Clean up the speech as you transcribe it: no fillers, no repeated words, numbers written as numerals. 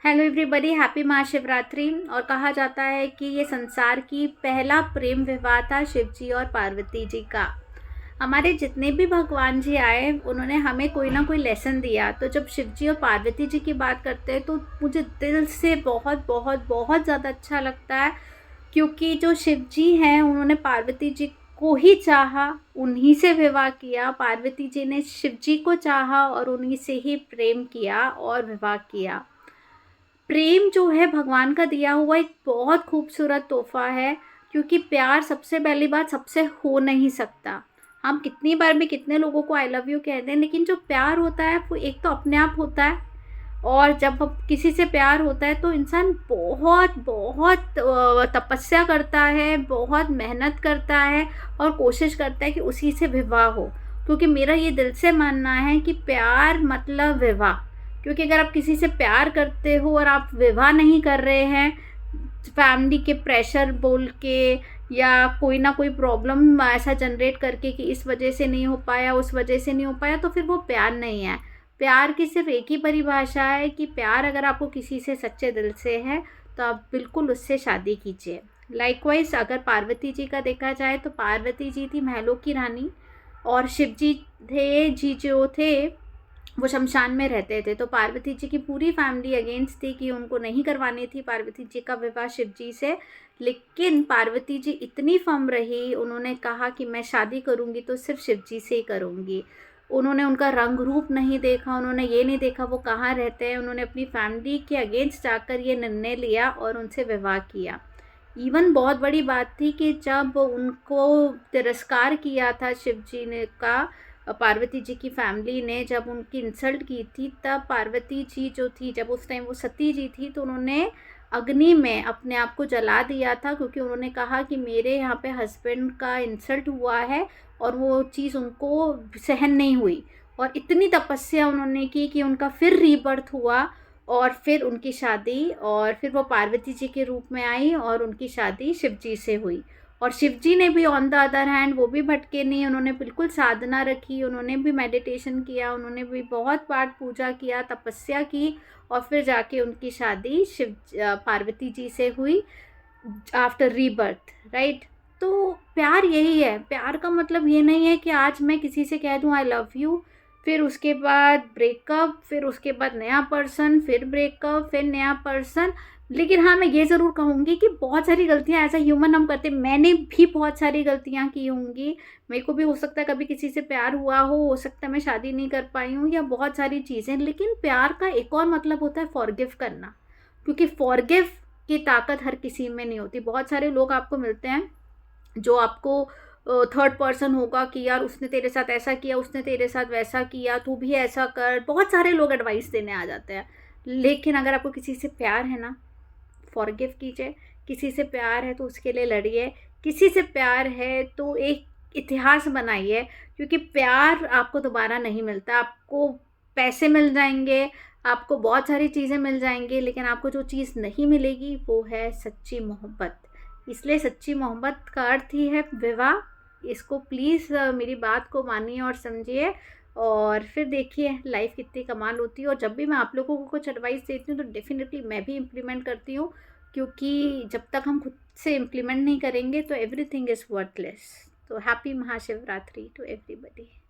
Hello everybody, happy Mahashivratri. और कहा जाता है कि ये संसार की पहला प्रेम विवाह था शिव जी और पार्वती जी का। हमारे जितने भी भगवान जी आए उन्होंने हमें कोई ना कोई लेसन दिया। तो जब शिव जी और पार्वती जी की बात करते हैं तो मुझे दिल से बहुत बहुत बहुत ज़्यादा अच्छा लगता है, क्योंकि जो शिव जी हैं उन्होंने पार्वती जी को ही चाहा, उन्हीं से विवाह किया। पार्वती जी ने शिव जी को चाहा और उन्हीं से ही प्रेम किया और विवाह किया। प्रेम जो है भगवान का दिया हुआ एक बहुत खूबसूरत तोहफा है, क्योंकि प्यार सबसे पहली बात सबसे हो नहीं सकता। हम कितनी बार भी कितने लोगों को आई लव यू कहते हैं, लेकिन जो प्यार होता है वो एक तो अपने आप होता है, और जब हम किसी से प्यार होता है तो इंसान बहुत बहुत तपस्या करता है, बहुत मेहनत करता है और कोशिश करता है कि उसी से विवाह हो। क्योंकि मेरा ये दिल से मानना है कि प्यार मतलब विवाह। क्योंकि अगर आप किसी से प्यार करते हो और आप विवाह नहीं कर रहे हैं, फैमिली के प्रेशर बोल के या कोई ना कोई प्रॉब्लम ऐसा जनरेट करके कि इस वजह से नहीं हो पाया, उस वजह से नहीं हो पाया, तो फिर वो प्यार नहीं है। प्यार की सिर्फ एक ही परिभाषा है कि प्यार अगर आपको किसी से सच्चे दिल से है तो आप बिल्कुल उससे शादी कीजिए। लाइकवाइज अगर पार्वती जी का देखा जाए तो पार्वती जी थी महलों की रानी, और शिव जी जो थे वो शमशान में रहते थे। तो पार्वती जी की पूरी फैमिली अगेंस्ट थी कि उनको नहीं करवानी थी पार्वती जी का विवाह शिव जी से। लेकिन पार्वती जी इतनी फर्म रही, उन्होंने कहा कि मैं शादी करूँगी तो सिर्फ शिव जी से ही करूँगी। उन्होंने उनका रंग रूप नहीं देखा, उन्होंने ये नहीं देखा वो कहाँ रहते हैं, उन्होंने अपनी फैमिली के अगेंस्ट जाकर ये निर्णय लिया और उनसे विवाह किया। इवन बहुत बड़ी बात थी कि जब उनको तिरस्कार किया था शिव जी ने का, पार्वती जी की फैमिली ने जब उनकी इंसल्ट की थी, तब पार्वती जी जो थी, जब उस टाइम वो सती जी थी, तो उन्होंने अग्नि में अपने आप को जला दिया था। क्योंकि उन्होंने कहा कि मेरे यहाँ पे हस्बैंड का इंसल्ट हुआ है और वो चीज़ उनको सहन नहीं हुई। और इतनी तपस्या उन्होंने की कि उनका फिर रीबर्थ हुआ, और फिर उनकी शादी, और फिर वो पार्वती जी के रूप में आई और उनकी शादी शिव जी से हुई। और शिव जी ने भी ऑन द अदर हैंड वो भी भटके नहीं, उन्होंने बिल्कुल साधना रखी, उन्होंने भी मेडिटेशन किया, उन्होंने भी बहुत पाठ पूजा किया, तपस्या की, और फिर जाके उनकी शादी पार्वती जी से हुई आफ्टर रीबर्थ, राइट। तो प्यार यही है। प्यार का मतलब ये नहीं है कि आज मैं किसी से कह दूँ आई लव यू, फिर उसके बाद ब्रेकअप, फिर उसके बाद नया पर्सन, फिर ब्रेकअप, फिर नया पर्सन। लेकिन हाँ, मैं ये ज़रूर कहूँगी कि बहुत सारी गलतियाँ एज़ अ ह्यूमन हम करते हैं। मैंने भी बहुत सारी गलतियाँ की होंगी। मेरे को भी हो सकता है कभी किसी से प्यार हुआ हो सकता है मैं शादी नहीं कर पाई हूँ, या बहुत सारी चीज़ें। लेकिन प्यार का एक और मतलब होता है फॉरगिव करना, क्योंकि फॉरगिव की ताकत हर किसी में नहीं होती। बहुत सारे लोग आपको मिलते हैं जो आपको थर्ड पर्सन होगा कि यार उसने तेरे साथ ऐसा किया, उसने तेरे साथ वैसा किया, तू भी ऐसा कर। बहुत सारे लोग एडवाइस देने आ जाते हैं। लेकिन अगर आपको किसी से प्यार है ना, फॉरगिव कीजिए। किसी से प्यार है तो उसके लिए लड़िए। किसी से प्यार है तो एक इतिहास बनाइए, क्योंकि प्यार आपको दोबारा नहीं मिलता। आपको पैसे मिल जाएंगे, आपको बहुत सारी चीज़ें मिल जाएंगी, लेकिन आपको जो चीज़ नहीं मिलेगी वो है सच्ची मोहब्बत। इसलिए सच्ची मोहब्बत का अर्थ ही है विवाह। इसको प्लीज़ मेरी बात को मानिए और समझिए, और फिर देखिए लाइफ कितनी कमाल होती है। और जब भी मैं आप लोगों को कुछ एडवाइस देती हूँ तो डेफिनेटली मैं भी इम्प्लीमेंट करती हूँ, क्योंकि जब तक हम खुद से इम्प्लीमेंट नहीं करेंगे तो एवरीथिंग इज़ वर्थलेस। तो हैप्पी महाशिवरात्रि टू एवरीबडी।